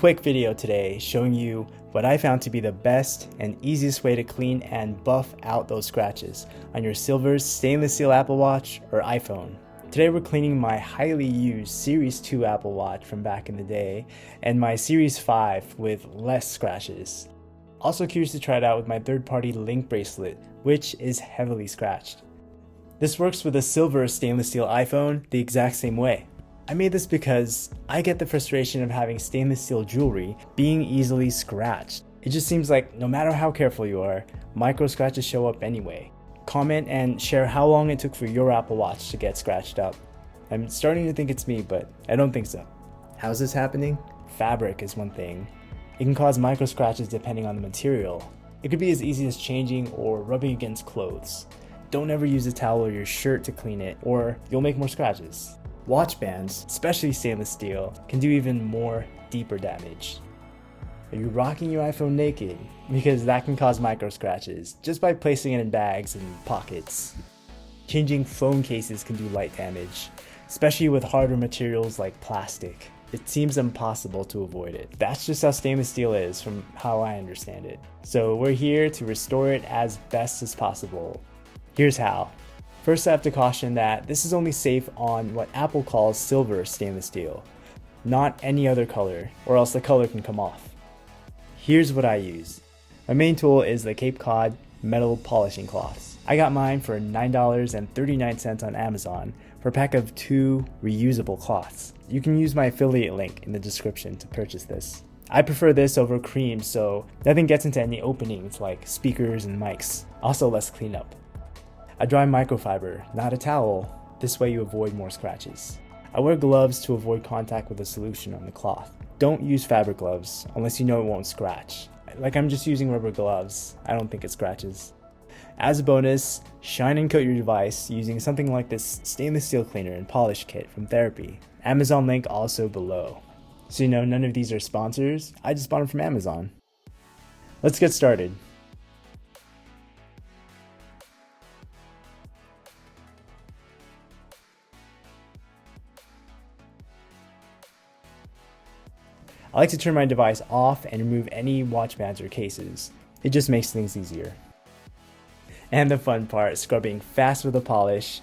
quick video today showing you what I found to be the best and easiest way to clean and buff out those scratches on your silver stainless steel Apple Watch or iPhone. Today we're cleaning my highly used Series 2 Apple Watch from back in the day and my Series 5 with less scratches. Also curious to try it out with my third-party link bracelet, which is heavily scratched. This works with a silver stainless steel iPhone the exact same way. I made this because I get the frustration of having stainless steel jewelry being easily scratched. It just seems like no matter how careful you are, micro scratches show up anyway. Comment and share how long it took for your Apple Watch to get scratched up. I'm starting to think it's me, but I don't think so. How's this happening? Fabric is one thing. It can cause micro scratches depending on the material. It could be as easy as changing or rubbing against clothes. Don't ever use a towel or your shirt to clean it, or you'll make more scratches. Watch bands, especially stainless steel, can do even more deeper damage. Are you rocking your iPhone naked? Because that can cause micro scratches just by placing it in bags and pockets. Changing phone cases can do light damage, especially with harder materials like plastic. It seems impossible to avoid it. That's just how stainless steel is from how I understand it. So we're here to restore it as best as possible. Here's how. First, I have to caution that this is only safe on what Apple calls silver stainless steel, not any other color, or else the color can come off. Here's what I use. My main tool is the Cape Cod metal polishing cloths. I got mine for $9.39 on Amazon for a pack of 2 reusable cloths. You can use my affiliate link in the description to purchase this. I prefer this over cream so nothing gets into any openings like speakers and mics, also less cleanup. I dry microfiber, not a towel. This way you avoid more scratches. I wear gloves to avoid contact with the solution on the cloth. Don't use fabric gloves unless you know it won't scratch. Like I'm just using rubber gloves. I don't think it scratches. As a bonus, shine and coat your device using something like this stainless steel cleaner and polish kit from Therapy. Amazon link also below. So you know none of these are sponsors, I just bought them from Amazon. Let's get started. I like to turn my device off and remove any watch bands or cases. It just makes things easier. And the fun part, scrubbing fast with a polish,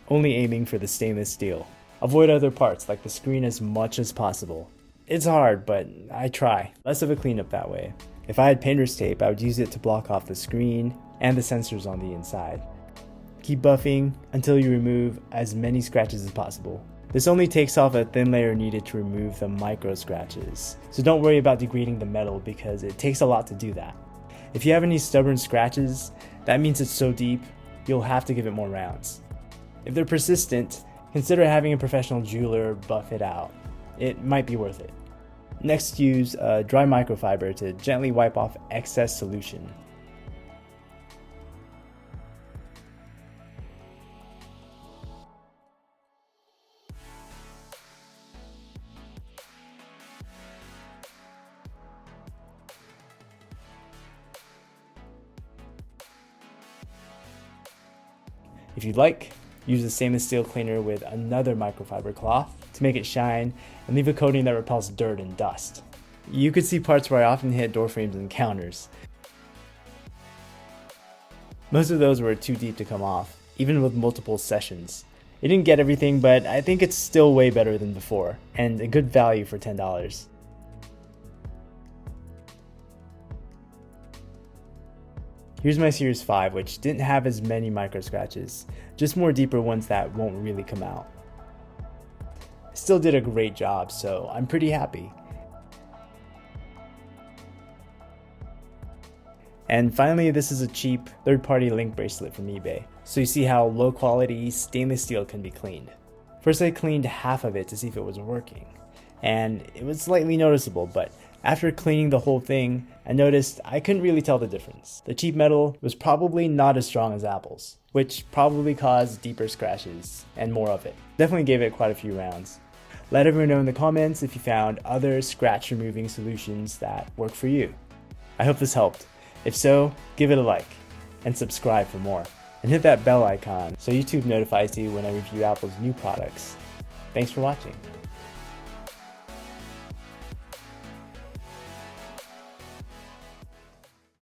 only aiming for the stainless steel. Avoid other parts like the screen as much as possible. It's hard, but I try. Less of a cleanup that way. If I had painter's tape, I would use it to block off the screen and the sensors on the inside. Keep buffing until you remove as many scratches as possible. This only takes off a thin layer needed to remove the micro scratches. So don't worry about degrading the metal because it takes a lot to do that. If you have any stubborn scratches, that means it's so deep, you'll have to give it more rounds. If they're persistent, consider having a professional jeweler buff it out. It might be worth it. Next, use a dry microfiber to gently wipe off excess solution. If you'd like, use a stainless steel cleaner with another microfiber cloth to make it shine and leave a coating that repels dirt and dust. You could see parts where I often hit door frames and counters. Most of those were too deep to come off, even with multiple sessions. It didn't get everything, but I think it's still way better than before, and a good value for $10. Here's my Series 5, which didn't have as many micro scratches, just more deeper ones that won't really come out. I still did a great job, so I'm pretty happy. And finally, this is a cheap third-party link bracelet from eBay, so you see how low-quality stainless steel can be cleaned. First I cleaned half of it to see if it was working, and it was slightly noticeable, but after cleaning the whole thing, I noticed I couldn't really tell the difference. The cheap metal was probably not as strong as Apple's, which probably caused deeper scratches and more of it. Definitely gave it quite a few rounds. Let everyone know in the comments if you found other scratch removing solutions that work for you. I hope this helped. If so, give it a like and subscribe for more. And hit that bell icon so YouTube notifies you when I review Apple's new products. Thanks for watching.